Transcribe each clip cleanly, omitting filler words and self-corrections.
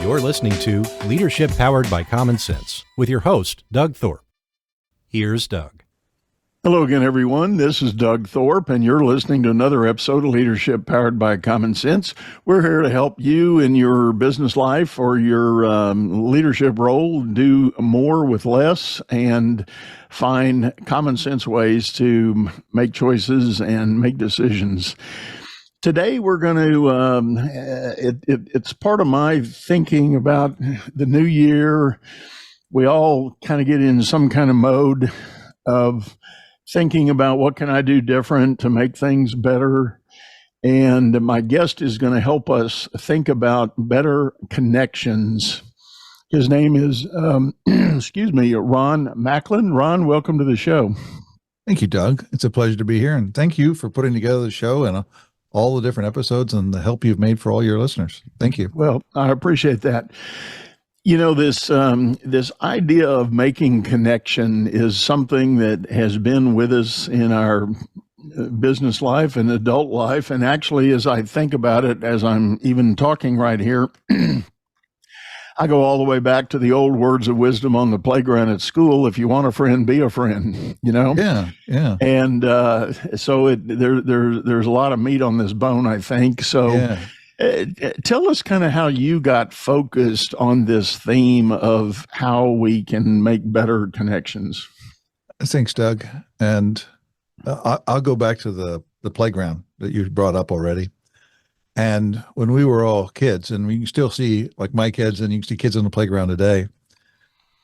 You're listening to Leadership Powered by Common Sense with your host, Doug Thorpe. Here's Doug. Hello again, everyone. This is Doug Thorpe, and you're listening to another episode of Leadership Powered by Common Sense. We're here to help you in your business life or your leadership role do more with less and find common sense ways to make choices and make decisions. Today, we're going to, it's part of my thinking about the new year. We all kind of get in some kind of mode of thinking about what can I do different to make things better. And my guest is going to help us think about better connections. His name is, Ron Macklin. Ron, welcome to the show. Thank you, Doug. It's a pleasure to be here. And thank you for putting together the show and all the different episodes and the help you've made for all your listeners. Thank you. Well, I appreciate that. You know, this idea of making connection is something that has been with us in our business life and adult life. And actually, as I think about it, as I'm even talking right here, I go all the way back to the old words of wisdom on the playground at school. If you want a friend, be a friend, you know? Yeah. And so there's a lot of meat on this bone, I think. So. Yeah. Tell us kind of how you got focused on this theme of how we can make better connections. Thanks, Doug. And I'll go back to the playground that you brought up already. And when we were all kids, and we can still see like my kids, and you can see kids on the playground today,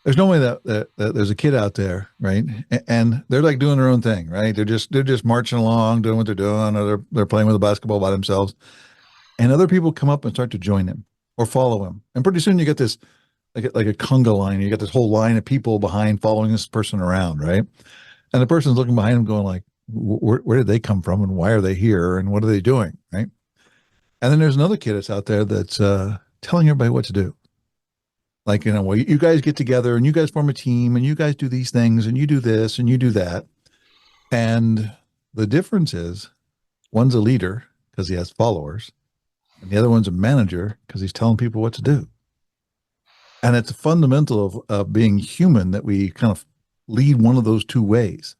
there's no way that there's a kid out there, right? And they're like doing their own thing, right? They're just marching along, doing what they're doing, or they're playing with a basketball by themselves. And other people come up and start to join him or follow him. And pretty soon you get this, like a conga line. You get this whole line of people behind following this person around, right? And the person's looking behind him going like, where did they come from? And why are they here? And what are they doing, right? And then there's another kid that's out there that's telling everybody what to do. Like, you know, well, you guys get together and you guys form a team and you guys do these things and you do this and you do that. And the difference is one's a leader because he has followers. And the other one's a manager because he's telling people what to do. And it's a fundamental of being human that we kind of lead one of those two ways.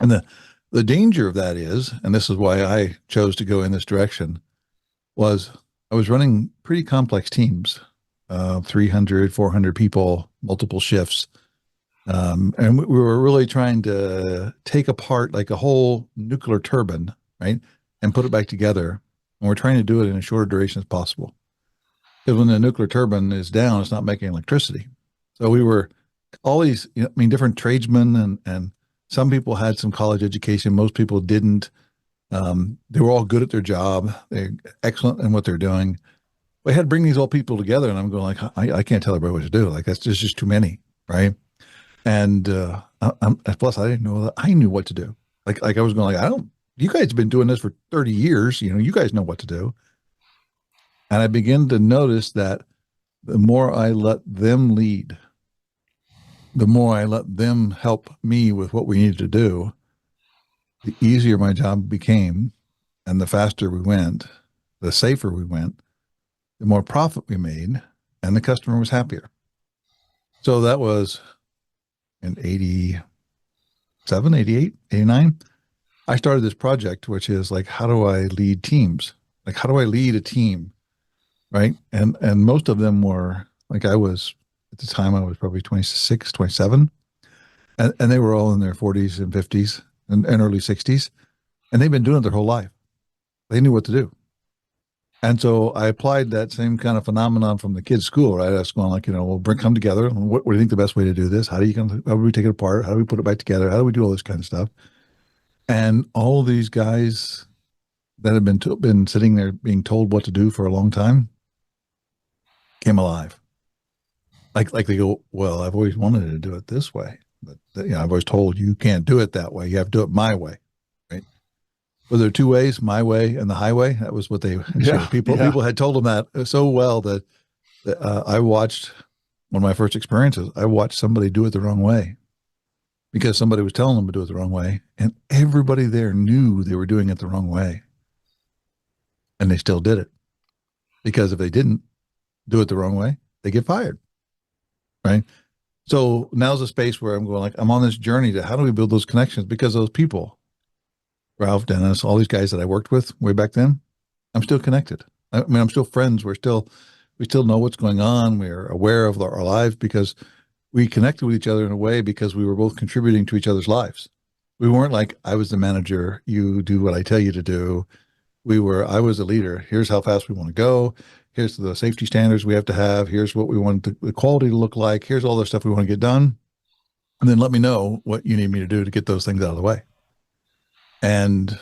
And the danger of that is, and this is why I chose to go in this direction, was I was running pretty complex teams, 300, 400 people, multiple shifts. And we were really trying to take apart like a whole nuclear turbine, right? And put it back together. And we're trying to do it in a shorter duration as possible. Because when the nuclear turbine is down, it's not making electricity. So we were all these, different tradesmen, and some people had some college education. Most people didn't. They were all good at their job. They're excellent in what they're doing. We had to bring these all people together, and I'm going like, I can't tell everybody what to do. Like, that's just too many, right? And plus, I didn't know that I knew what to do. Like I was going like, you guys have been doing this for 30 years. You guys know what to do. And I began to notice that the more I let them lead, the more I let them help me with what we needed to do, the easier my job became, and the faster we went, the safer we went, the more profit we made, and the customer was happier. So that was in 87, 88, 89. I started this project, which is like, how do I lead teams? Like, how do I lead a team? Right. And most of them were like, at the time I was probably 26, 27. And they were all in their 40s and 50s and early 60s. And they've been doing it their whole life. They knew what to do. And so I applied that same kind of phenomenon from the kids' school, right? I was going like, we'll come together. What do you think the best way to do this? How do we take it apart? How do we put it back together? How do we do all this kind of stuff? And all of these guys that have been sitting there being told what to do for a long time came alive. Like they go, well, I've always wanted to do it this way, but I've always told you can't do it that way. You have to do it my way, right? Well, there are two ways, my way and the highway. That was what people had told them that so well that I watched one of my first experiences. I watched somebody do it the wrong way. Because somebody was telling them to do it the wrong way, and everybody there knew they were doing it the wrong way. And they still did it. Because if they didn't, do it the wrong way, they get fired. Right. So now's a space where I'm going, like, I'm on this journey to how do we build those connections? Because those people, Ralph, Dennis, all these guys that I worked with way back then, I'm still connected. I mean, I'm still friends. We still know what's going on. We're aware of our lives because we connected with each other in a way because we were both contributing to each other's lives. We weren't like, I was the manager, you do what I tell you to do. I was a leader. Here's how fast we want to go. Here's the safety standards we have to have. Here's what we want the quality to look like. Here's all the stuff we want to get done. And then let me know what you need me to do to get those things out of the way. And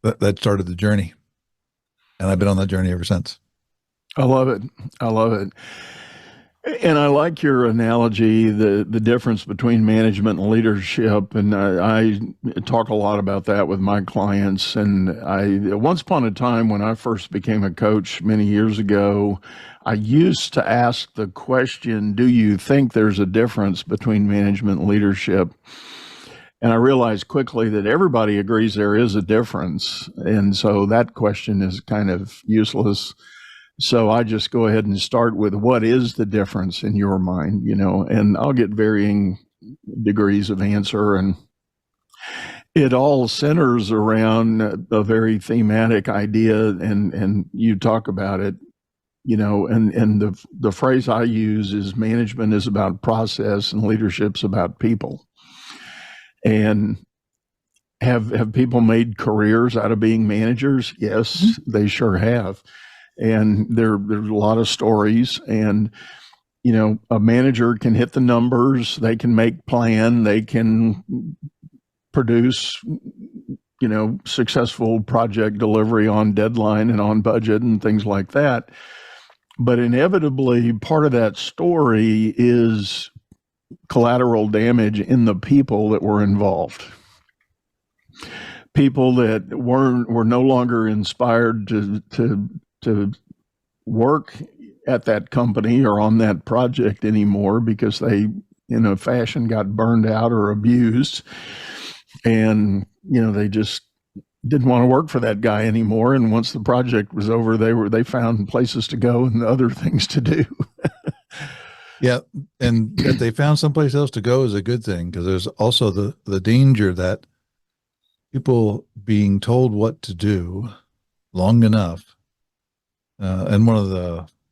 that started the journey. And I've been on that journey ever since. I love it. I love it. And I like your analogy, the difference between management and leadership. And I talk a lot about that with my clients. And once upon a time, when I first became a coach many years ago, I used to ask the question, do you think there's a difference between management and leadership? And I realized quickly that everybody agrees there is a difference. And so that question is kind of useless. So I just go ahead and start with what is the difference in your mind, and I'll get varying degrees of answer. And it all centers around a very thematic idea. And you talk about it, and the phrase I use is management is about process and leadership's about people. And have people made careers out of being managers? Yes, they sure have. And there's a lot of stories, and a manager can hit the numbers, they can make plan, they can produce successful project delivery on deadline and on budget and things like that. But inevitably, part of that story is collateral damage in the people that were involved. People that were no longer inspired to work at that company or on that project anymore because they, in a fashion, got burned out or abused. And, they just didn't want to work for that guy anymore. And once the project was over, they found places to go and other things to do. Yeah. And that they found someplace else to go is a good thing, because there's also the danger that people being told what to do long enough. And one of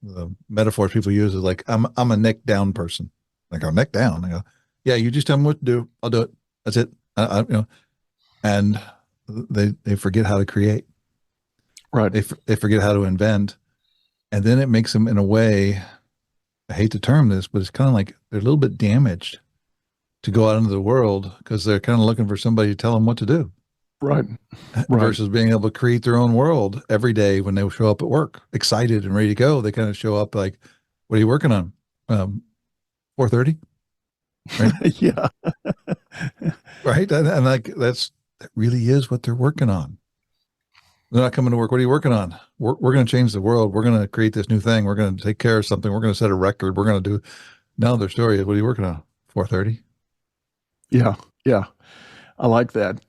the metaphors people use is like, I'm a neck down person. Like, I'm neck down. I go, yeah, you just tell me what to do. I'll do it. That's it. And they forget how to create. Right. They forget how to invent. And then it makes them, in a way, I hate to term this, but it's kind of like they're a little bit damaged to go out into the world because they're kind of looking for somebody to tell them what to do. Right. Versus being able to create their own world every day when they show up at work, excited and ready to go. They kind of show up like, what are you working on? 4:30? Right? Yeah. Right. And like, that really is what they're working on. They're not coming to work. What are you working on? We're going to change the world. We're going to create this new thing. We're going to take care of something. We're going to set a record. We're going to do. Now their story is, what are you working on? 4:30? Yeah. Yeah. I like that.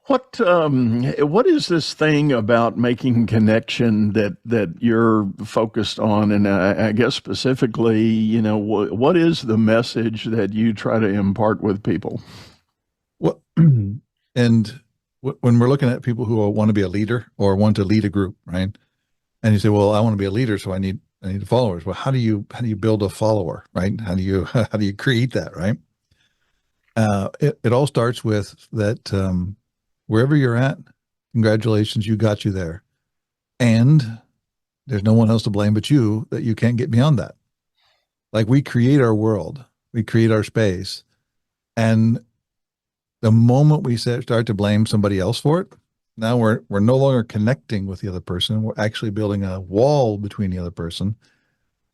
What is this thing about making connection that you're focused on? And I guess specifically, what is the message that you try to impart with people? Well, and when we're looking at people who want to be a leader or want to lead a group, right? And you say, well, I want to be a leader, so I need followers. Well, how do you build a follower, right? How do you create that, right? It all starts with that. Wherever you're at, congratulations, you got you there. And there's no one else to blame but you that you can't get beyond that. Like, we create our world, we create our space. And the moment we start to blame somebody else for it, now we're no longer connecting with the other person. We're actually building a wall between the other person.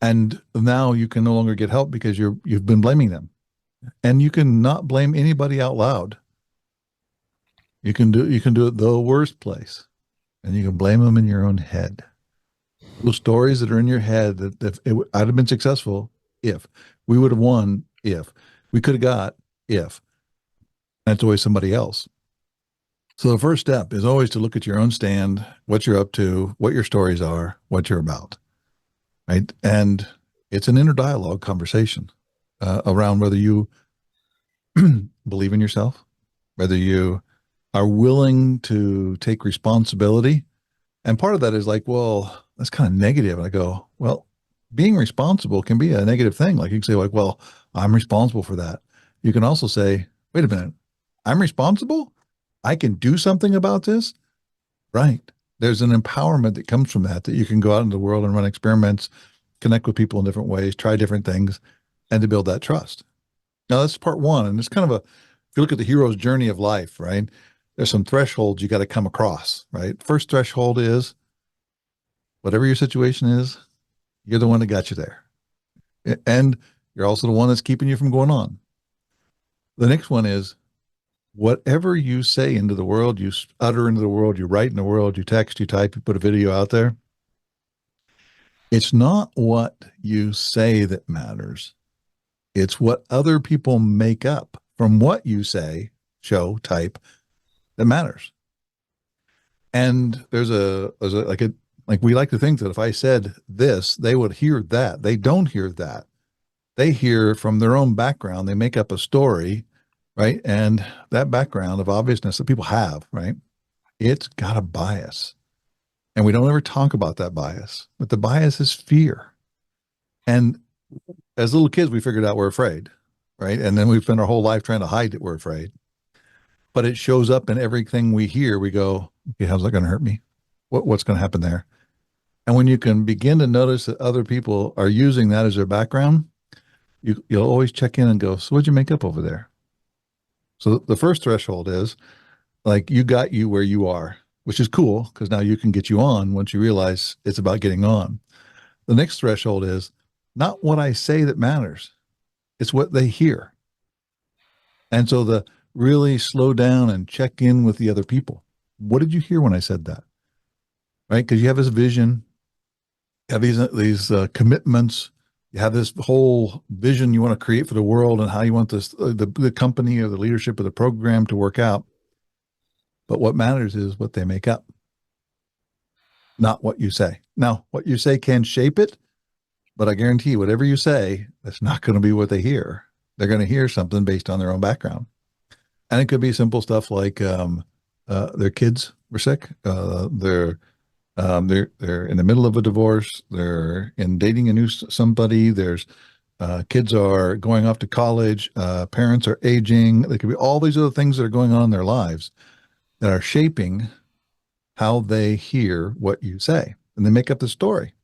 And now you can no longer get help because you've been blaming them. And you can not blame anybody out loud. You can do it the worst place, and you can blame them in your own head. Those stories that are in your head that I'd have been successful if we would have won, if we could have got, if that's always somebody else. So the first step is always to look at your own stand, what you're up to, what your stories are, what you're about. right? And it's an inner dialogue conversation around whether you believe in yourself, whether you are willing to take responsibility. And part of that is like, well, that's kind of negative. And I go, well, being responsible can be a negative thing. Like you can say like, well, I'm responsible for that. You can also say, wait a minute, I'm responsible. I can do something about this. Right. There's an empowerment that comes from that you can go out into the world and run experiments, connect with people in different ways, try different things, and to build that trust. Now that's part one. And it's kind of if you look at the hero's journey of life, right? There's some thresholds you got to come across, right? First threshold is whatever your situation is, you're the one that got you there. And you're also the one that's keeping you from going on. The next one is whatever you say into the world, you utter into the world, you write in the world, you text, you type, you put a video out there. It's not what you say that matters. It's what other people make up from what you say, show, type, that matters. And there's like we like to think that if I said this, they would hear that. They don't hear that. They hear from their own background. They make up a story, right? And that background of obviousness that people have, right? It's got a bias. And we don't ever talk about that bias, but the bias is fear. And as little kids, we figured out we're afraid, right? And then we spend our whole life trying to hide that we're afraid. But it shows up in everything we hear. We go, okay, how's that going to hurt me? What's going to happen there? And when you can begin to notice that other people are using that as their background, you'll always check in and go, so what'd you make up over there? So the first threshold is like you got you where you are, which is cool because now you can get you on once you realize it's about getting on. The next threshold is not what I say that matters. It's what they hear. And so the really slow down and check in with the other people. What did you hear when I said that? Right? Because you have this vision, you have these commitments, you have this whole vision you want to create for the world and how you want this the company or the leadership of the program to work out. But what matters is what they make up, not what you say. Now, what you say can shape it, but I guarantee you, whatever you say, that's not going to be what they hear. They're going to hear something based on their own background. And it could be simple stuff like their kids were sick. They're in the middle of a divorce. They're in dating a new somebody. There's kids are going off to college. Parents are aging. There could be all these other things that are going on in their lives that are shaping how they hear what you say, and they make up the story.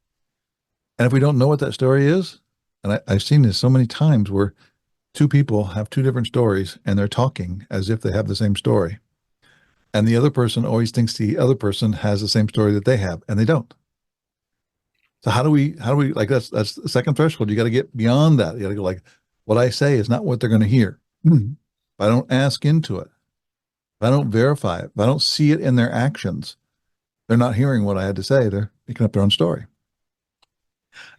And if we don't know what that story is, and I've seen this so many times where two people have two different stories and they're talking as if they have the same story. And the other person always thinks the other person has the same story that they have, and they don't. So how do we like that's the second threshold. You got to get beyond that. You got to go like, what I say is not what they're going to hear. If I don't ask into it, if I don't verify it, if I don't see it in their actions, they're not hearing what I had to say. They're making up their own story.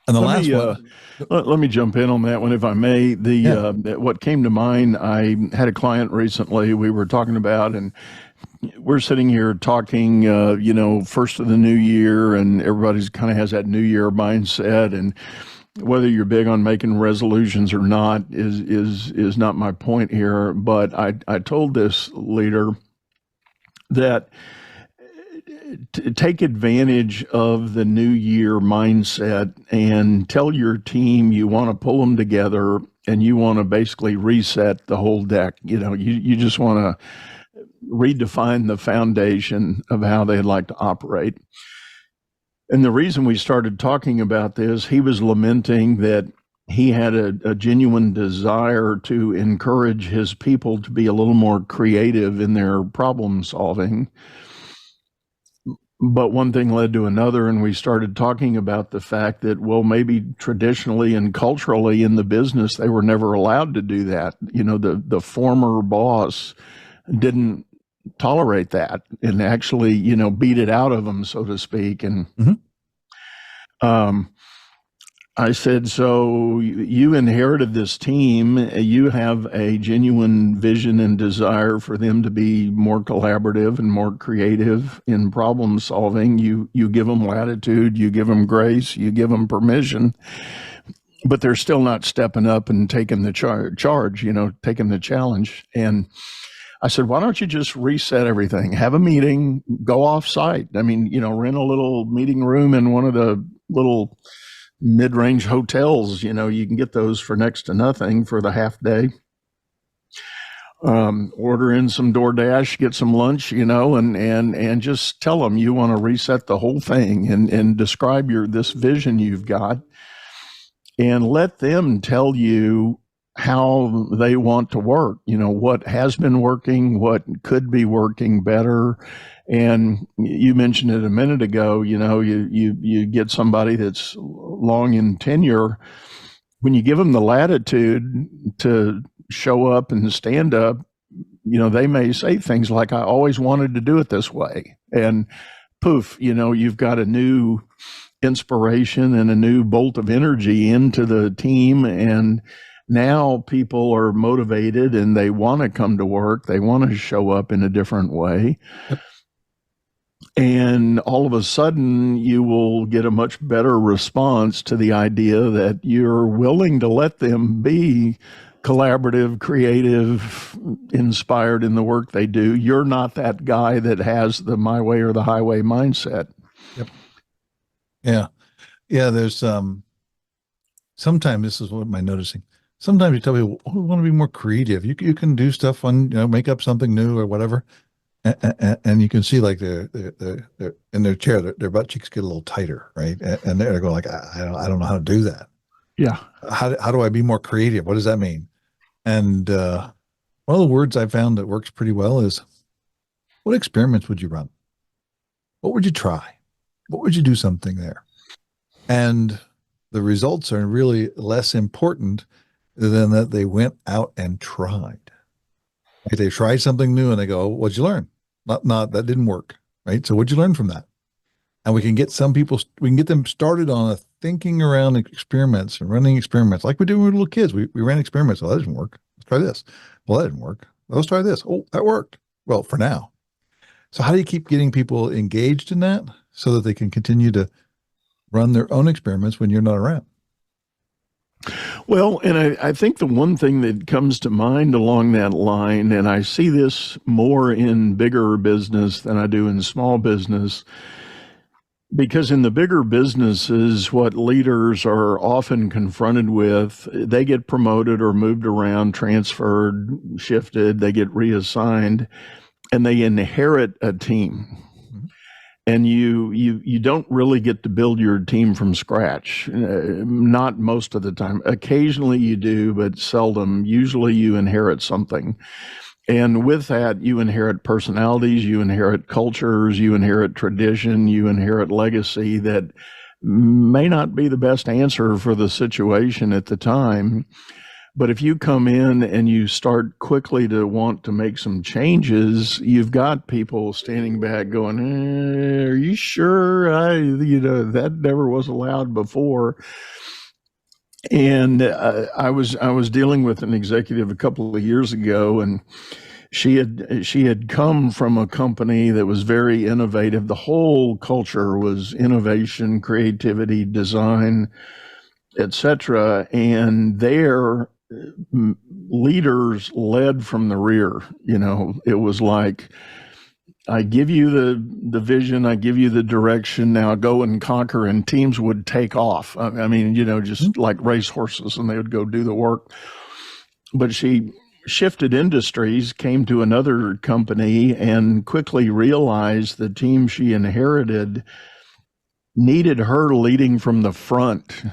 And the last one. Let me jump in on that one, if I may. What came to mind, I had a client recently we were talking about, and we're sitting here talking, first of the new year, and everybody's kind of has that new year mindset. And whether you're big on making resolutions or not is not my point here. But I told this leader that to take advantage of the new year mindset and tell your team you want to pull them together and you want to basically reset the whole deck. You just want to redefine the foundation of how they'd like to operate. And the reason we started talking about this, he was lamenting that he had a genuine desire to encourage his people to be a little more creative in their problem solving. But one thing led to another, and we started talking about the fact that, well, maybe traditionally and culturally in the business, they were never allowed to do that. The former boss didn't tolerate that and actually, beat it out of them, so to speak. And I said, so you inherited this team. You have a genuine vision and desire for them to be more collaborative and more creative in problem solving. You give them latitude, you give them grace, you give them permission, but they're still not stepping up and taking the charge, taking the challenge. And I said, why don't you just reset everything? Have a meeting, go off site. I mean, rent a little meeting room in one of the little mid-range hotels. You can get those for next to nothing for the half day. Order in some DoorDash, get some lunch, and just tell them you want to reset the whole thing and describe this vision you've got, and let them tell you how they want to work, what has been working, what could be working better. And you mentioned it a minute ago, you get somebody that's long in tenure. When you give them the latitude to show up and stand up, they may say things like, I always wanted to do it this way. And poof, you've got a new inspiration and a new bolt of energy into the team. And now people are motivated and they want to come to work. They want to show up in a different way. Yep. And all of a sudden, you will get a much better response to the idea that you're willing to let them be collaborative, creative, inspired in the work they do. You're not that guy that has the my way or the highway mindset. Yep. Yeah. There's sometimes this is what I'm noticing. Sometimes you tell people, we want to be more creative. You can do stuff on, make up something new or whatever. And you can see like they're in their chair, their butt cheeks get a little tighter, right? And they're going like, I don't know how to do that. Yeah. How do I be more creative? What does that mean? And one of the words I found that works pretty well is, what experiments would you run? What would you try? What would you do something there? And the results are really less important than that they went out and tried. Like they tried something new and they go, what'd you learn? Not that didn't work, right? So what'd you learn from that? And we can get them started on a thinking around experiments and running experiments like we do when we were little kids. We ran experiments. Well, that didn't work. Let's try this. Well, that didn't work. Let's try this. Oh, that worked. Well, for now. So how do you keep getting people engaged in that so that they can continue to run their own experiments when you're not around? Well, and I think the one thing that comes to mind along that line, and I see this more in bigger business than I do in small business, because in the bigger businesses, what leaders are often confronted with, they get promoted or moved around, transferred, shifted, they get reassigned, and they inherit a team. And you don't really get to build your team from scratch. Not most of the time. Occasionally you do, but seldom. Usually you inherit something. And with that, you inherit personalities, you inherit cultures, you inherit tradition, you inherit legacy that may not be the best answer for the situation at the time. But if you come in and you start quickly to want to make some changes, you've got people standing back going, are you sure? That never was allowed before. And I was dealing with an executive a couple of years ago, and she had come from a company that was very innovative. The whole culture was innovation, creativity, design, etc. And their leaders led from the rear. It was like, I give you the vision, I give you the direction, now go and conquer, and teams would take off. I mean, just like race horses, and they would go do the work. But she shifted industries, came to another company, and quickly realized the team she inherited needed her leading from the front.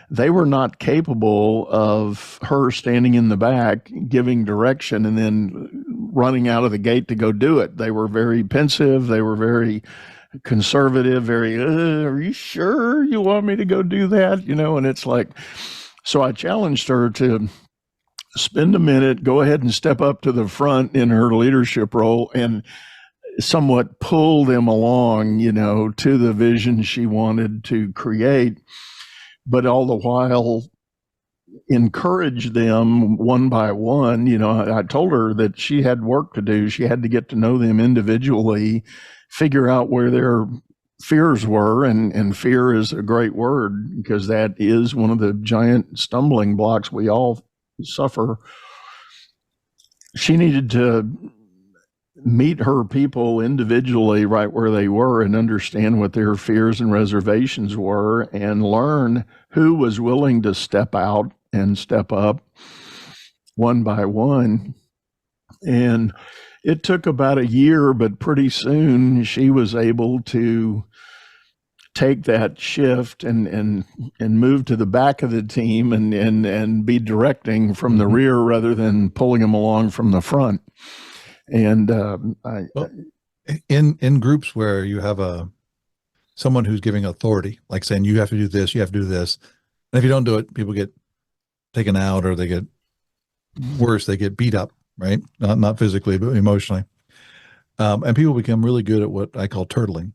They were not capable of her standing in the back, giving direction, and then running out of the gate to go do it. They were very pensive. They were very conservative, very, are you sure you want me to go do that? And it's like, so I challenged her to spend a minute, go ahead and step up to the front in her leadership role and somewhat pull them along, to the vision she wanted to create. but all the while encourage them one by one. I told her that she had work to do. She had to get to know them individually, figure out where their fears were, and fear is a great word because that is one of the giant stumbling blocks we all suffer. She needed to meet her people individually right where they were and understand what their fears and reservations were and learn who was willing to step out and step up one by one. And it took about a year, but pretty soon she was able to take that shift and move to the back of the team and be directing from the rear rather than pulling them along from the front. And in groups where you have someone who's giving authority, like saying you have to do this, you have to do this, and if you don't do it, people get taken out or they get worse, they get beat up, right? Not physically, but emotionally. And people become really good at what I call turtling,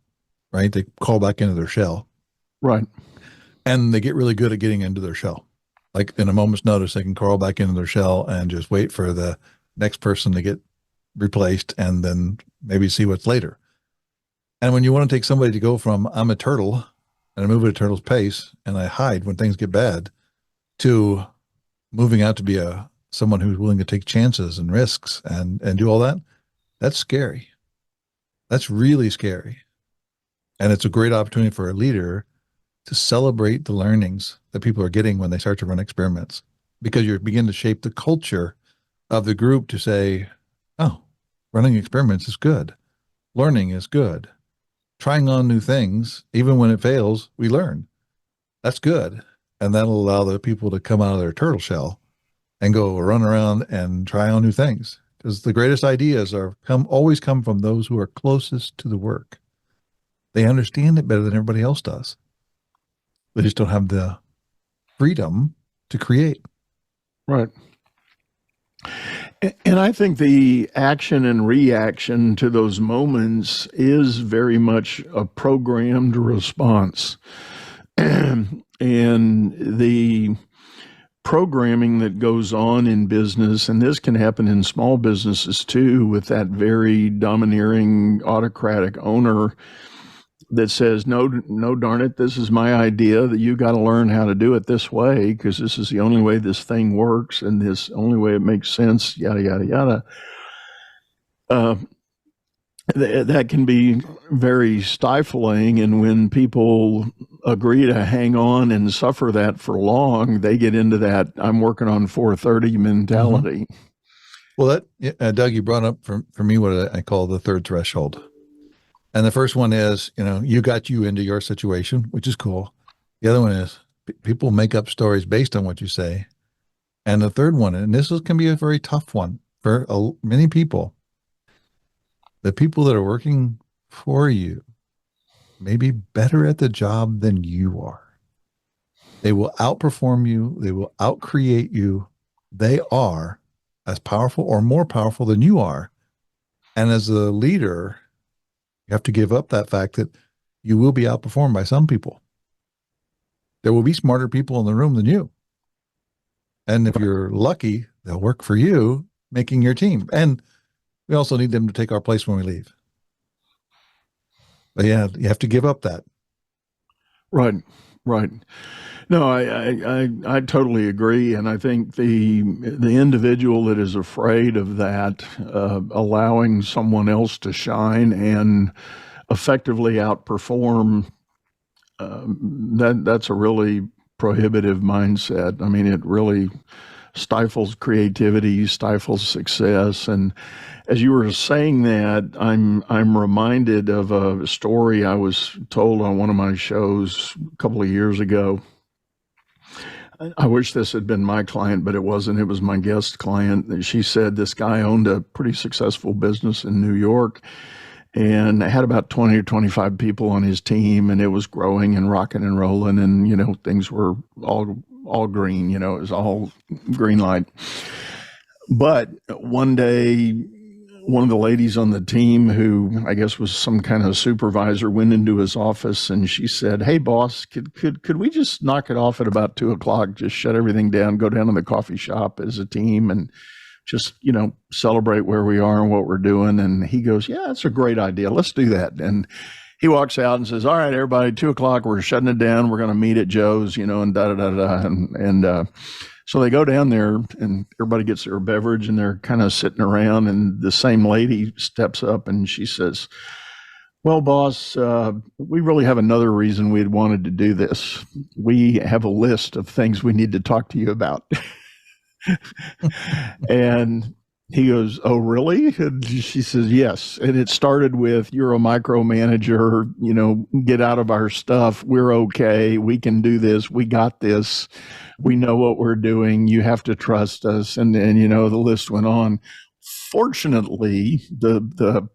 right? They crawl back into their shell, right, and they get really good at getting into their shell. Like in a moment's notice, they can crawl back into their shell and just wait for the next person to get replaced and then maybe see what's later. And when you want to take somebody to go from I'm a turtle and I move at a turtle's pace and I hide when things get bad to moving out to be someone who's willing to take chances and risks and do all that, that's scary. That's really scary. And it's a great opportunity for a leader to celebrate the learnings that people are getting when they start to run experiments, because you begin to shape the culture of the group to say, oh, running experiments is good. Learning is good. Trying on new things, even when it fails, we learn. That's good. And that'll allow the people to come out of their turtle shell and go run around and try on new things. Because the greatest ideas always come from those who are closest to the work. They understand it better than everybody else does. They just don't have the freedom to create. Right. And I think the action and reaction to those moments is very much a programmed response. And the programming that goes on in business, and this can happen in small businesses too, with that very domineering autocratic owner that says, no, darn it, this is my idea, that you got to learn how to do it this way because this is the only way this thing works and this only way it makes sense, yada, yada, yada. That can be very stifling. And when people agree to hang on and suffer that for long, they get into that I'm working on 430 mentality. Well, Doug, you brought up for me what I call the third threshold. And the first one is, you got you into your situation, which is cool. The other one is people make up stories based on what you say. And the third one, and can be a very tough one for many people, the people that are working for you may be better at the job than you are. They will outperform you. They will outcreate you. They are as powerful or more powerful than you are. And as a leader, you have to give up that fact that you will be outperformed by some people. There will be smarter people in the room than you. And if you're lucky, they'll work for you, making your team. And we also need them to take our place when we leave. But yeah, you have to give up that. Right. No, I totally agree, and I think the individual that is afraid of that, allowing someone else to shine and effectively outperform, that's a really prohibitive mindset. I mean, it really stifles creativity, stifles success. And as you were saying that, I'm reminded of a story I was told on one of my shows a couple of years ago. I wish this had been my client, but it wasn't. It was my guest client. She said this guy owned a pretty successful business in New York and had about 20 or 25 people on his team, and it was growing and rocking and rolling, and, things were all green, it was all green light. But one day one of the ladies on the team, who I guess was some kind of supervisor, went into his office and she said, "Hey, boss, could we just knock it off at about 2 o'clock? Just shut everything down, go down to the coffee shop as a team, and just celebrate where we are and what we're doing." And he goes, "Yeah, that's a great idea. Let's do that." And he walks out and says, "All right, everybody, 2 o'clock, we're shutting it down. We're going to meet at Joe's, and da da da da." And so they go down there and everybody gets their beverage and they're kind of sitting around. And the same lady steps up and she says, "Well, boss, we really have another reason we had wanted to do this. We have a list of things we need to talk to you about." And he goes, "Oh, really?" And she says, "Yes." And it started with, "You're a micromanager, get out of our stuff. We're okay. We can do this. We got this. We know what we're doing. You have to trust us." And the list went on. Fortunately, the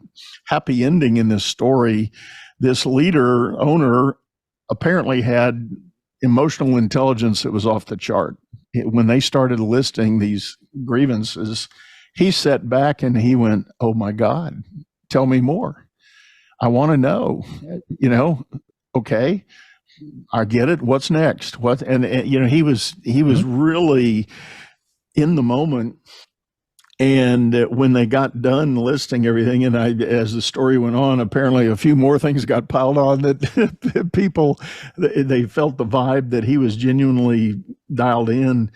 happy ending in this story, this owner apparently had emotional intelligence that was off the chart. When they started listing these grievances, he sat back and he went, "Oh my God, tell me more. I want to know, okay, I get it. What's next? What?" And he was really in the moment. And when they got done listing everything, and as the story went on, apparently a few more things got piled on that people, they felt the vibe that he was genuinely dialed in,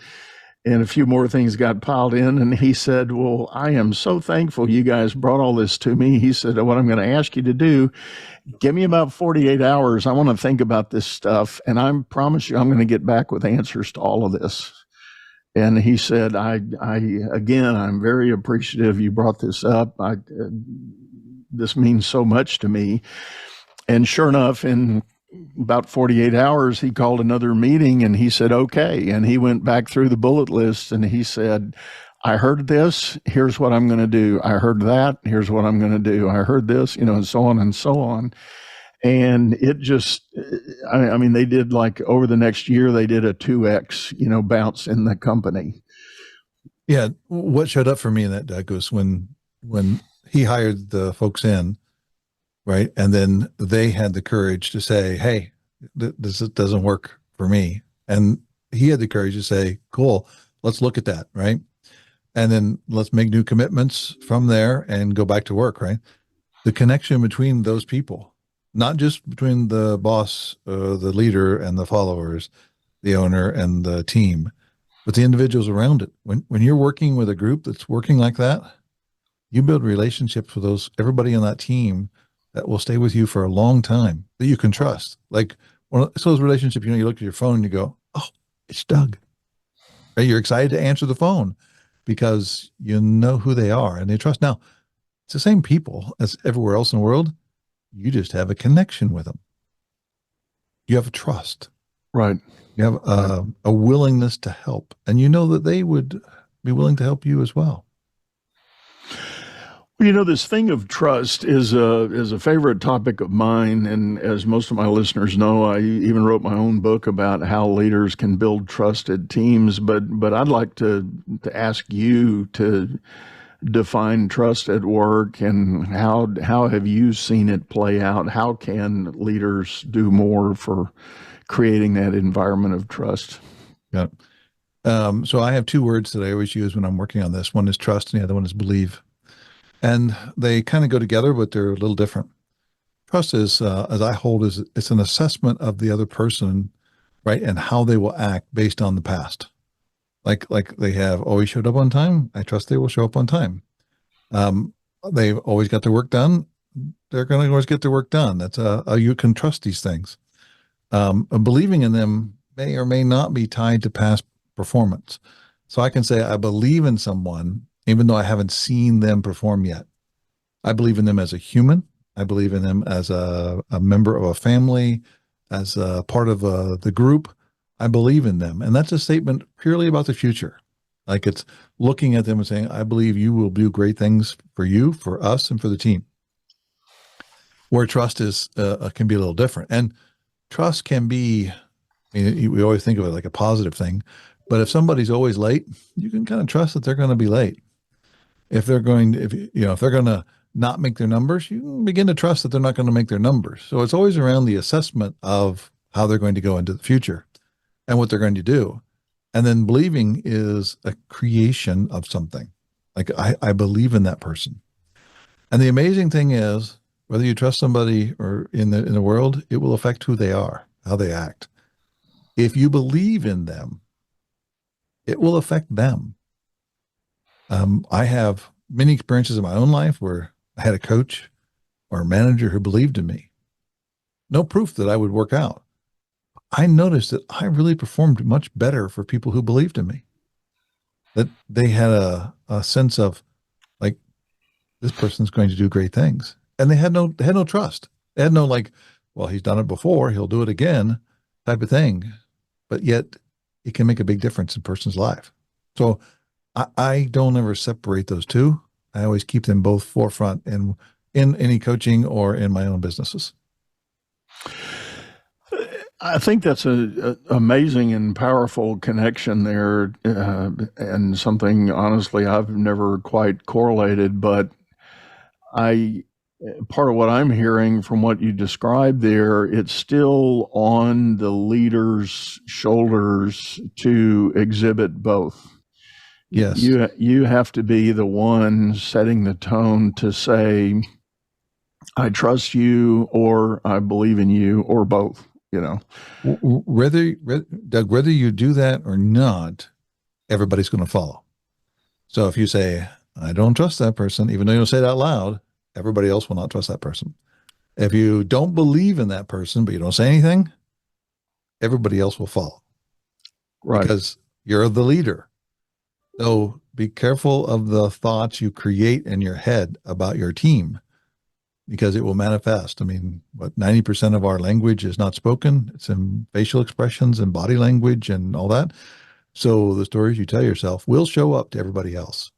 and a few more things got piled in. And he said, "Well, I am so thankful you guys brought all this to me." He said, "What I'm going to ask you to do, give me about 48 hours. I want to think about this stuff. And I promise you, I'm going to get back with answers to all of this." And he said, again, "I'm very appreciative you brought this up. This means so much to me." And sure enough, in about 48 hours, he called another meeting and he said, "Okay." And he went back through the bullet list and he said, "I heard this. Here's what I'm going to do. I heard that. Here's what I'm going to do. I heard this," and so on and so on. And it just, I mean, they did, like, over the next year, they did a 2x, bounce in the company. Yeah. What showed up for me in that, Doug, was when he hired the folks in, right? And then they had the courage to say, "Hey, this doesn't work for me." And he had the courage to say, "Cool, let's look at that," right? And then let's make new commitments from there and go back to work, right? The connection between those people, not just between the boss, the leader and the followers, the owner and the team, but the individuals around it. When you're working with a group that's working like that, you build relationships with everybody on that team that will stay with you for a long time, that you can trust. Like it's those relationships, you look at your phone and you go, "Oh, it's Doug." Right? You're excited to answer the phone because you know who they are and they trust. Now, it's the same people as everywhere else in the world. You just have a connection with them. You have a trust. Right. You have a willingness to help. And you know that they would be willing to help you as well. Well, this thing of trust is a favorite topic of mine. And as most of my listeners know, I even wrote my own book about how leaders can build trusted teams. But I'd like to ask you to define trust at work, and how have you seen it play out? How can leaders do more for creating that environment of trust? Yeah. So I have two words that I always use when I'm working on this. One is trust and the other one is believe. And they kind of go together, but they're a little different. Trust is, as I hold, it's an assessment of the other person, right? And how they will act based on the past. Like they have always showed up on time. I trust they will show up on time. They've always got their work done. They're going to always get their work done. That's you can trust these things. Believing in them may or may not be tied to past performance. So I can say I believe in someone even though I haven't seen them perform yet. I believe in them as a human. I believe in them as a member of a family, as a part of the group. I believe in them. And that's a statement purely about the future. Like it's looking at them and saying, "I believe you will do great things for you, for us, and for the team." Where trust is can be a little different. And trust can be, we always think of it like a positive thing, but if somebody's always late, you can kind of trust that they're going to be late. If they're going, if they're going to not make their numbers, you can begin to trust that they're not going to make their numbers. So it's always around the assessment of how they're going to go into the future and what they're going to do. And then believing is a creation of something. Like I believe in that person. And the amazing thing is, whether you trust somebody or in the world, it will affect who they are, how they act. If you believe in them, it will affect them. I have many experiences in my own life where I had a coach or a manager who believed in me. No proof that I would work out. I noticed that I really performed much better for people who believed in me. That they had a sense of like, this person's going to do great things. And they had no trust. They had no like, well, he's done it before, he'll do it again type of thing. But yet it can make a big difference in a person's life. So I don't ever separate those two. I always keep them both forefront in any coaching or in my own businesses. I think that's a amazing and powerful connection there, and something honestly I've never quite correlated. But part of what I'm hearing from what you described there, it's still on the leader's shoulders to exhibit both. Yes. You have to be the one setting the tone to say, I trust you, or I believe in you, or both, Doug, whether you do that or not, everybody's going to follow. So if you say, I don't trust that person, even though you don't say it out loud, everybody else will not trust that person. If you don't believe in that person, but you don't say anything, everybody else will follow. Right. Because you're the leader. So be careful of the thoughts you create in your head about your team, because it will manifest. I mean, 90% of our language is not spoken. It's in facial expressions and body language and all that. So the stories you tell yourself will show up to everybody else.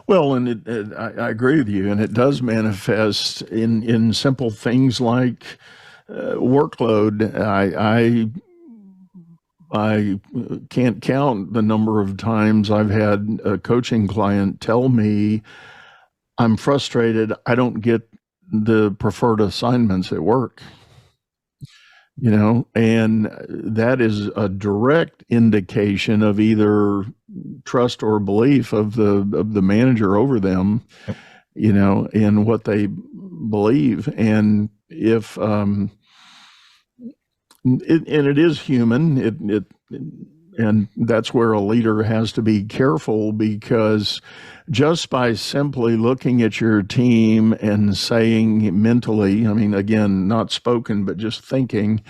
Well, and I agree with you, and it does manifest in simple things like workload. I can't count the number of times I've had a coaching client tell me, I'm frustrated, I don't get the preferred assignments at work. And that is a direct indication of either trust or belief of the manager over them, in what they believe. And if it is human, and that's where a leader has to be careful, because just by simply looking at your team and saying mentally, I mean, again, not spoken, but just thinking,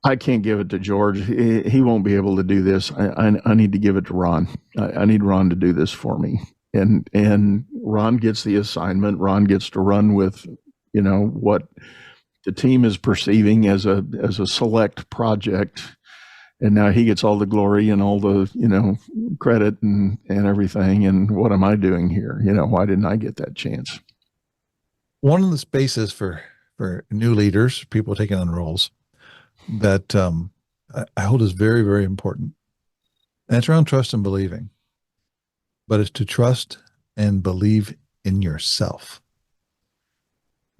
I can't give it to George. He won't be able to do this. I need to give it to Ron. I need Ron to do this for me. And Ron gets the assignment. Ron gets to run with, what the team is perceiving as a select project. And now he gets all the glory and all the, credit and everything. And what am I doing here? Why didn't I get that chance? One of the spaces for new leaders, people taking on roles, that I hold is very, very important. And it's around trust and believing. But it's to trust and believe in yourself.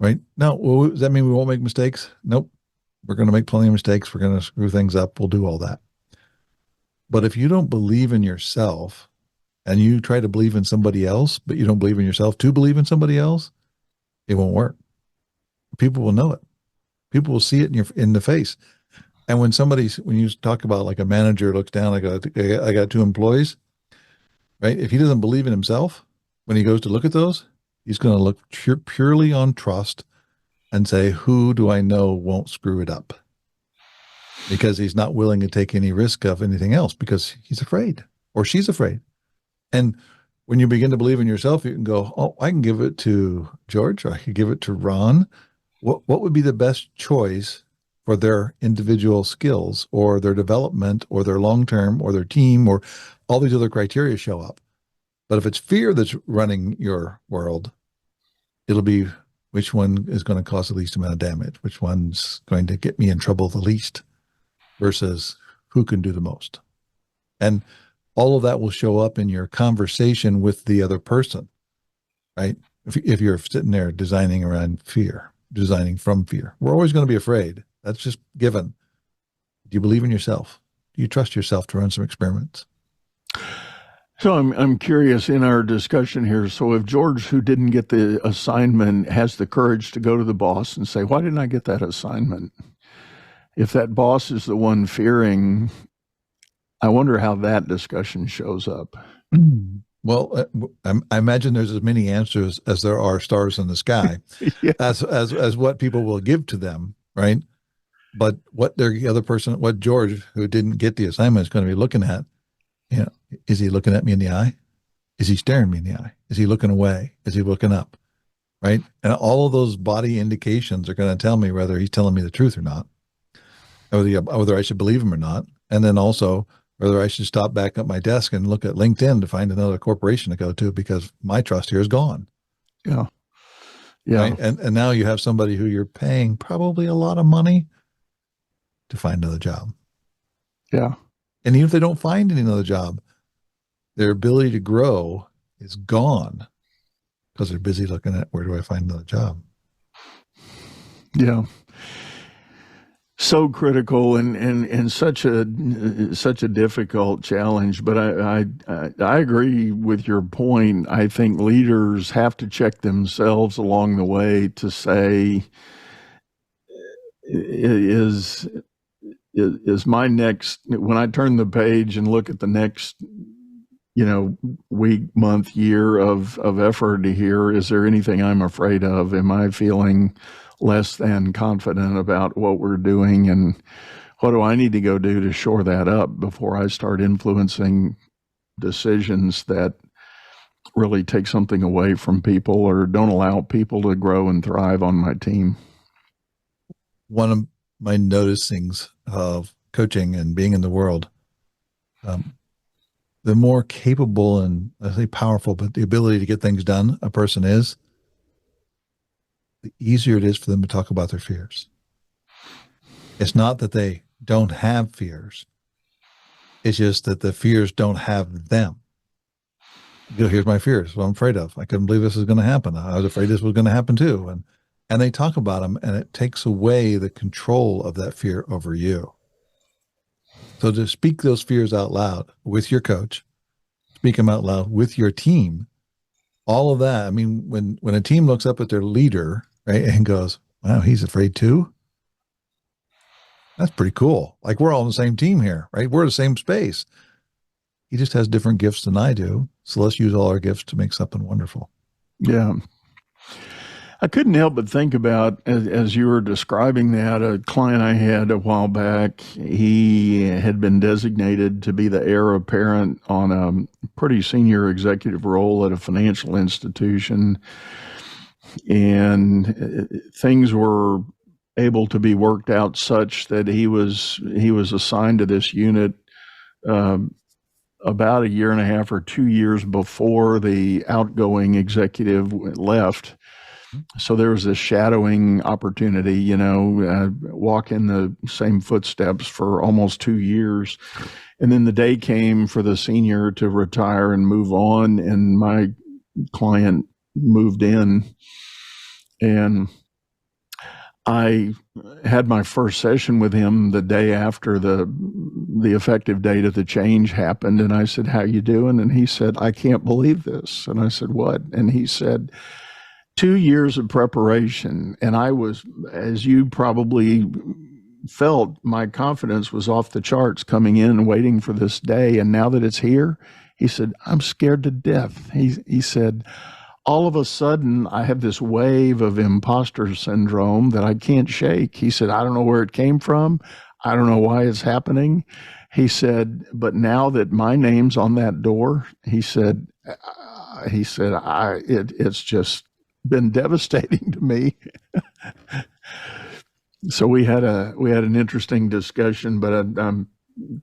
Right? Now, does that mean we won't make mistakes? Nope. We're going to make plenty of mistakes. We're going to screw things up. We'll do all that. But if you don't believe in yourself and you try to believe in somebody else, but you don't believe in yourself to believe in somebody else, it won't work. People will know it. People will see it in the face. And when you talk about like a manager looks down, I got two employees, right? If he doesn't believe in himself, when he goes to look at those, he's going to look purely on trust and say, who do I know won't screw it up? Because he's not willing to take any risk of anything else because he's afraid or she's afraid. And when you begin to believe in yourself, you can go, oh, I can give it to George, or I could give it to Ron. What would be the best choice for their individual skills or their development or their long-term or their team, or all these other criteria show up. But if it's fear that's running your world, it'll be which one is going to cause the least amount of damage, which one's going to get me in trouble the least, versus who can do the most. And all of that will show up in your conversation with the other person, right? If you're sitting there designing around fear, designing from fear, we're always going to be afraid. That's just given. Do you believe in yourself? Do you trust yourself to run some experiments? So I'm curious in our discussion here. So if George, who didn't get the assignment, has the courage to go to the boss and say, "Why didn't I get that assignment?" If that boss is the one fearing, I wonder how that discussion shows up. Well, I imagine there's as many answers as there are stars in the sky, Yeah. as what people will give to them, right? But what the other person, what George, who didn't get the assignment, is going to be looking at, is he looking at me in the eye? Is he staring me in the eye? Is he looking away? Is he looking up? Right? And all of those body indications are going to tell me whether he's telling me the truth or not, whether I should believe him or not. And then also whether I should stop back at my desk and look at LinkedIn to find another corporation to go to, because my trust here is gone. Yeah. Yeah. Right? And now you have somebody who you're paying probably a lot of money to find another job. Yeah. And even if they don't find another job, their ability to grow is gone because they're busy looking at, where do I find another job? Yeah. So critical and such a difficult challenge. But I agree with your point. I think leaders have to check themselves along the way to say, is my next, when I turn the page and look at the next, week, month, year of effort here, is there anything I'm afraid of? Am I feeling less than confident about what we're doing? And what do I need to go do to shore that up before I start influencing decisions that really take something away from people or don't allow people to grow and thrive on my team? One of my noticings of coaching and being in the world, the more capable and, I say powerful, but the ability to get things done a person is, the easier it is for them to talk about their fears. It's not that they don't have fears. It's just that the fears don't have them. Here's my fears. What I'm afraid of. I couldn't believe this was going to happen. I was afraid this was going to happen too. And they talk about them, and it takes away the control of that fear over you. So to speak those fears out loud with your coach, speak them out loud with your team, all of that. I mean, when a team looks up at their leader, right, and goes, wow, he's afraid too. That's pretty cool. Like, we're all in the same team here, right? We're in the same space. He just has different gifts than I do. So let's use all our gifts to make something wonderful. Yeah. I couldn't help but think about, as you were describing that, a client I had a while back. He had been designated to be the heir apparent on a pretty senior executive role at a financial institution. And things were able to be worked out such that he was assigned to this unit about a year and a half or 2 years before the outgoing executive left. So there was this shadowing opportunity, walk in the same footsteps for almost 2 years. And then the day came for the senior to retire and move on. And my client moved in, and I had my first session with him the day after the effective date of the change happened. And I said, "How you doing?" And he said, "I can't believe this." And I said, "What?" And he said, 2 years of preparation. And I was, as you probably felt, my confidence was off the charts coming in and waiting for this day. And now that it's here, he said, "I'm scared to death." He said, "All of a sudden, I have this wave of imposter syndrome that I can't shake." He said, "I don't know where it came from. I don't know why it's happening." He said, "But now that my name's on that door," it's just been devastating to me. So we had an interesting discussion, but I'm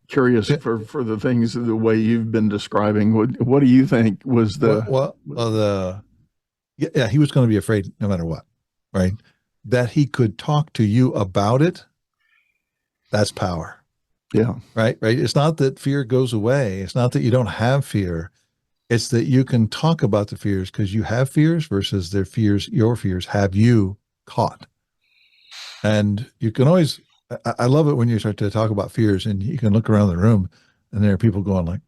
curious for the things the way you've been describing. What do you think was the? Yeah, he was going to be afraid no matter what, right? That he could talk to you about it. That's power. Yeah. Right. It's not that fear goes away. It's not that you don't have fear. It's that you can talk about the fears because you have fears versus your fears have you caught. And you can always, I love it when you start to talk about fears and you can look around the room and there are people going like,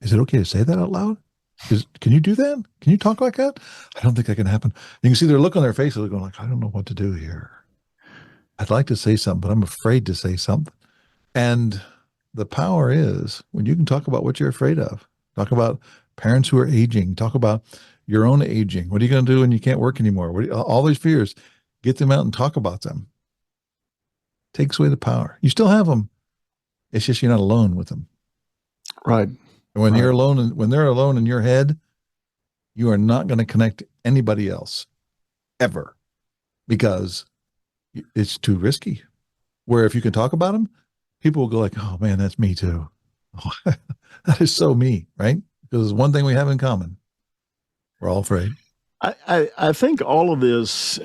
is it okay to say that out loud? Can you do that? Can you talk like that? I don't think that can happen. You can see their look on their faces going like, I don't know what to do here. I'd like to say something, but I'm afraid to say something. And the power is when you can talk about what you're afraid of, talk about parents who are aging, talk about your own aging. What are you going to do when you can't work anymore? All these fears, get them out and talk about them. Takes away the power. You still have them. It's just you're not alone with them. Right. And when you're alone, and when they're alone in your head, you are not going to connect to anybody else ever because it's too risky. Where if you can talk about them, people will go like, oh man, that's me too. That is so me, right? Because there's one thing we have in common. We're all afraid. I think all of this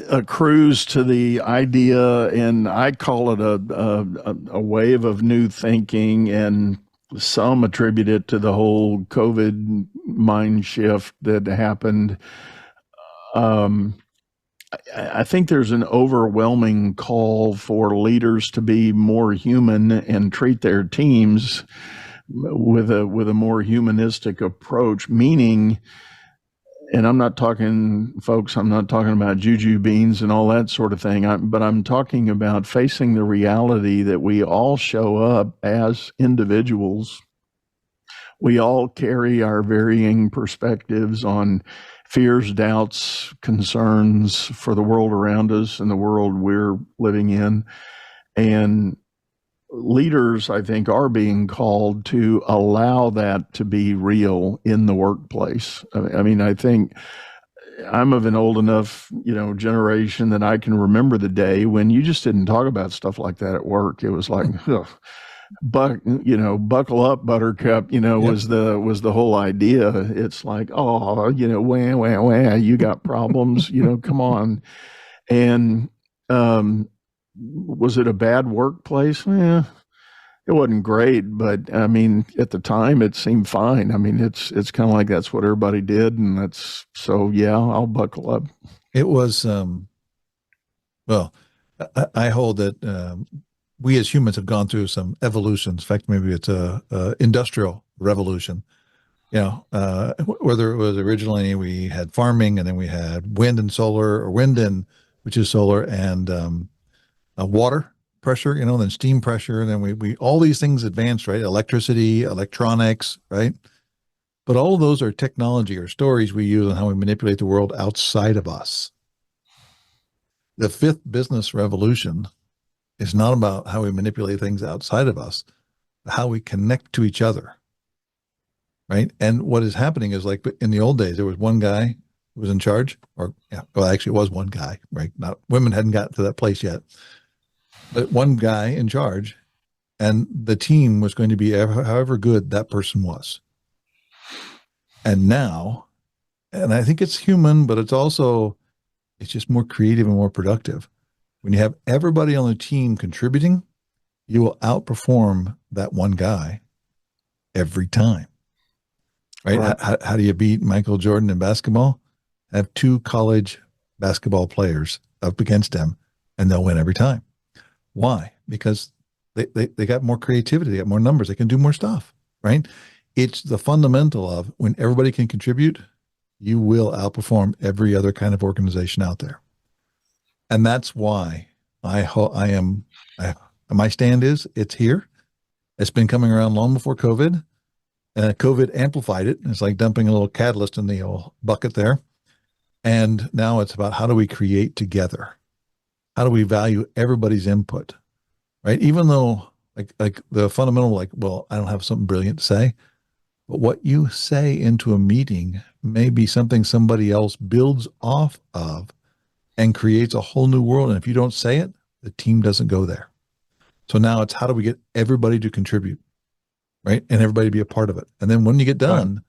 accrues to the idea, and I call it a wave of new thinking, and some attribute it to the whole COVID mind shift that happened. I think there's an overwhelming call for leaders to be more human and treat their teams with a more humanistic approach, meaning, and I'm not talking about juju beans and all that sort of thing, but I'm talking about facing the reality that we all show up as individuals. We all carry our varying perspectives on fears, doubts, concerns for the world around us and the world we're living in. And leaders, I think, are being called to allow that to be real in the workplace. I mean, I think I'm of an old enough, generation that I can remember the day when you just didn't talk about stuff like that at work. It was like, buckle up, buttercup, yep. was the whole idea. It's like, oh, wah, wah, wah, you got problems, come on. And was it a bad workplace? Yeah, it wasn't great, but I mean, at the time it seemed fine. I mean, it's kind of like that's what everybody did. And I'll buckle up. It was, well, I hold that we as humans have gone through some evolutions. In fact, maybe it's a industrial revolution. Whether it was originally we had farming and then we had wind and solar, or which is solar, and water pressure, then steam pressure. And then we all these things advanced, right? Electricity, electronics, right? But all of those are technology or stories we use on how we manipulate the world outside of us. The fifth business revolution is not about how we manipulate things outside of us, but how we connect to each other. Right. And what is happening is, like in the old days, there was one guy who was in charge, actually it was one guy, right? Not women hadn't gotten to that place yet, but one guy in charge, and the team was going to be however good that person was. And now, and I think it's human, but it's just more creative and more productive. When you have everybody on the team contributing, you will outperform that one guy every time. Right? How do you beat Michael Jordan in basketball? Have two college basketball players up against him, and they'll win every time. Why? Because they got more creativity, they got more numbers, they can do more stuff, right? It's the fundamental of when everybody can contribute, you will outperform every other kind of organization out there. And that's why my stand is, it's here. It's been coming around long before COVID. COVID amplified it. It's like dumping a little catalyst in the old bucket there. And now it's about how do we create together? How do we value everybody's input, right? Even though like the fundamental, I don't have something brilliant to say, but what you say into a meeting may be something somebody else builds off of and creates a whole new world. And if you don't say it, the team doesn't go there. So now it's how do we get everybody to contribute? Right. And everybody be a part of it. And then when you get done,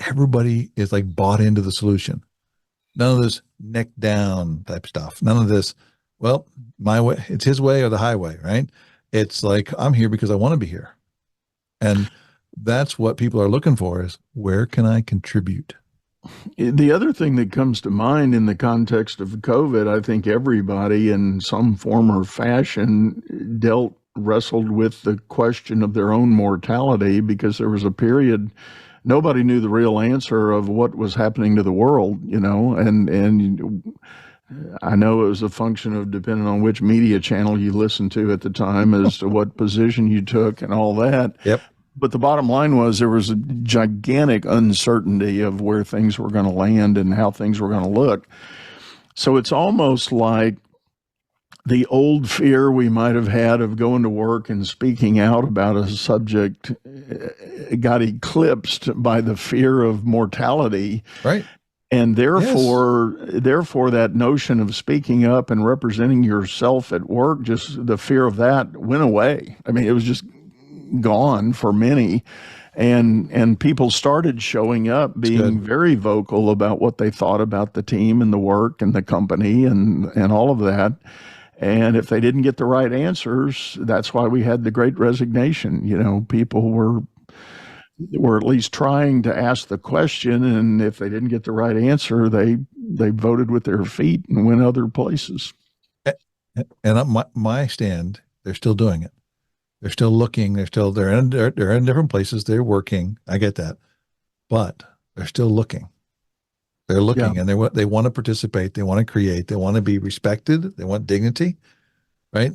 everybody is like bought into the solution. None of this neck down type stuff. None of this, well, my way, it's his way or the highway, right? It's like, I'm here because I want to be here. And that's what people are looking for is where can I contribute? The other thing that comes to mind in the context of COVID, I think everybody in some form or fashion wrestled with the question of their own mortality, because there was a period nobody knew the real answer of what was happening to the world, and I know it was a function of depending on which media channel you listened to at the time as to what position you took and all that. Yep. But the bottom line was there was a gigantic uncertainty of where things were going to land and how things were going to look. So it's almost like the old fear we might have had of going to work and speaking out about a subject got eclipsed by the fear of mortality. Right. And therefore, that notion of speaking up and representing yourself at work, just the fear of that went away. I mean, it was just gone for many. And people started showing up, being very vocal about what they thought about the team and the work and the company and all of that. And if they didn't get the right answers, that's why we had the Great Resignation. People were at least trying to ask the question, and if they didn't get the right answer, they voted with their feet and went other places. And my stand, they're still doing it. They're still looking. They're in different places. They're working. I get that, but they're still looking. They're looking, and they want to participate. They want to create. They want to be respected. They want dignity, right?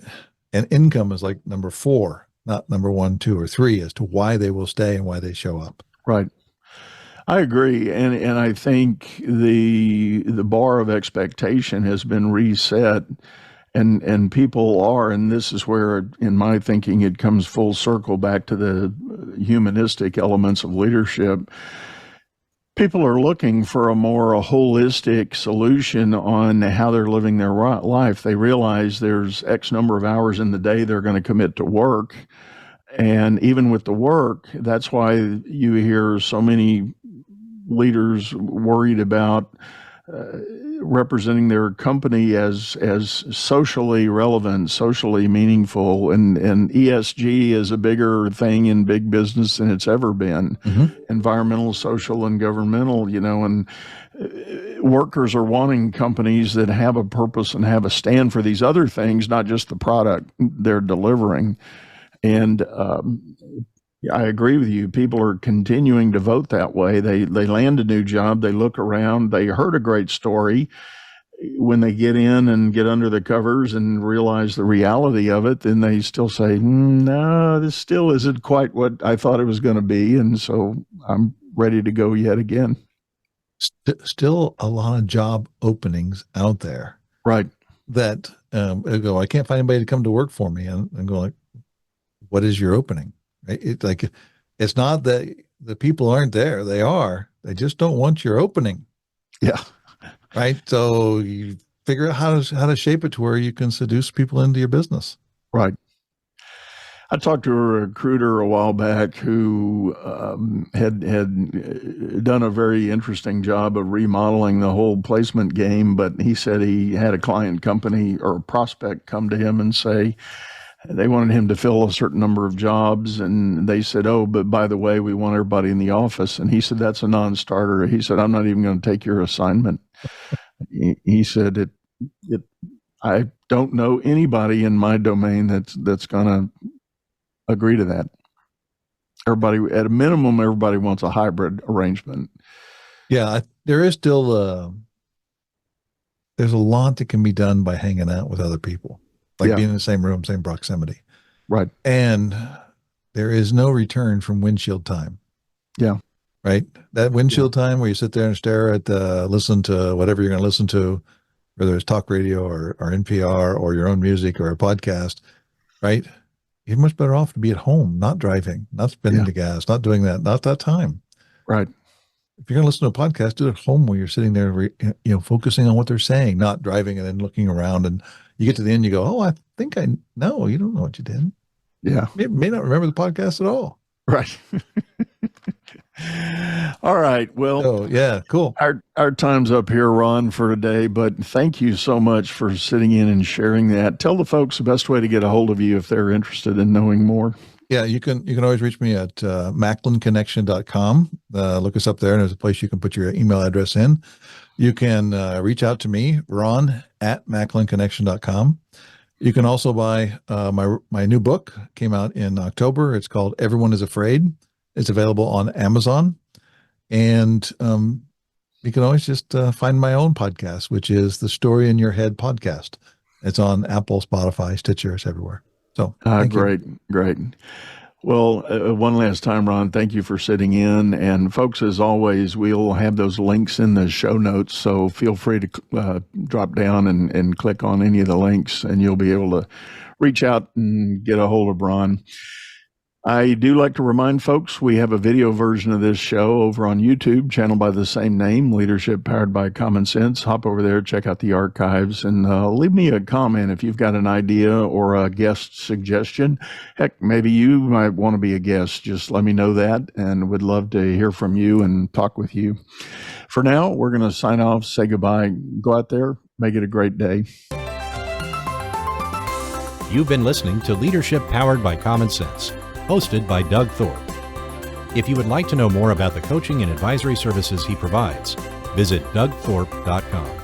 And income is like number 4. Not number 1, 2, or 3 as to why they will stay and why they show up. Right. I agree. And I think the bar of expectation has been reset, and people are, and this is where, in my thinking, it comes full circle back to the humanistic elements of leadership. People are looking for a more holistic solution on how they're living their life. They realize there's X number of hours in the day they're going to commit to work. And even with the work, that's why you hear so many leaders worried about representing their company as socially relevant, socially meaningful, and ESG is a bigger thing in big business than it's ever been. Environmental, social, and governmental, and workers are wanting companies that have a purpose and have a stand for these other things, not just the product they're delivering. And I agree with you. People are continuing to vote that way. They land a new job. They look around. They heard a great story. When they get in and get under the covers and realize the reality of it, then they still say, no, this still isn't quite what I thought it was going to be. And so I'm ready to go yet again. Still a lot of job openings out there. Right. That I can't find anybody to come to work for me. And go like, what is your opening? It's not that the people aren't there. They are. They just don't want your opening. Yeah. Right. So you figure out how to shape it to where you can seduce people into your business. Right. I talked to a recruiter a while back who had done a very interesting job of remodeling the whole placement game, but he said he had a client company or a prospect come to him and say, they wanted him to fill a certain number of jobs, and they said, oh, but by the way, we want everybody in the office. And he said, that's a non-starter. He said, I'm not even going to take your assignment. He said, I don't know anybody in my domain that's going to agree to that. Everybody, at a minimum, everybody wants a hybrid arrangement. Yeah, there is still there's a lot that can be done by hanging out with other people. Being in the same room, same proximity. Right. And there is no return from windshield time. Yeah. Right. That windshield time where you sit there and stare at listen to whatever you're going to listen to, whether it's talk radio or NPR or your own music or a podcast, right? You're much better off to be at home, not driving, not spending the gas, not doing that, not that time. Right. If you're going to listen to a podcast, do it at home where you're sitting there, focusing on what they're saying, not driving and then looking around. And you get to the end, you go, oh, I think I know. You don't know what you did. Yeah. You may not remember the podcast at all. Right. All right. Well, So yeah, cool. our time's up here, Ron, for today. But thank you so much for sitting in and sharing that. Tell the folks the best way to get a hold of you if they're interested in knowing more. Yeah, you can always reach me at macklinconnection.com. Look us up there, and there's a place you can put your email address in. You can reach out to me, Ron at macklinconnection.com. You can also buy my new book. Came out in October. It's called Everyone is Afraid. It's available on Amazon. And you can always just find my own podcast, which is the Story in Your Head podcast. It's on Apple, Spotify, Stitcher, it's everywhere. So great. Well, one last time, Ron, thank you for sitting in. And folks, as always, we'll have those links in the show notes. So feel free to drop down and click on any of the links, and you'll be able to reach out and get a hold of Ron. I do like to remind folks we have a video version of this show over on YouTube, channel by the same name, Leadership Powered by Common Sense. Hop over there, check out the archives, and leave me a comment if you've got an idea or a guest suggestion. Heck, maybe you might want to be a guest. Just let me know that, and would love to hear from you and talk with you. For now, we're going to sign off, say goodbye. Go out there, make it a great day. You've been listening to Leadership Powered by Common Sense, hosted by Doug Thorpe. If you would like to know more about the coaching and advisory services he provides, visit dougthorpe.com.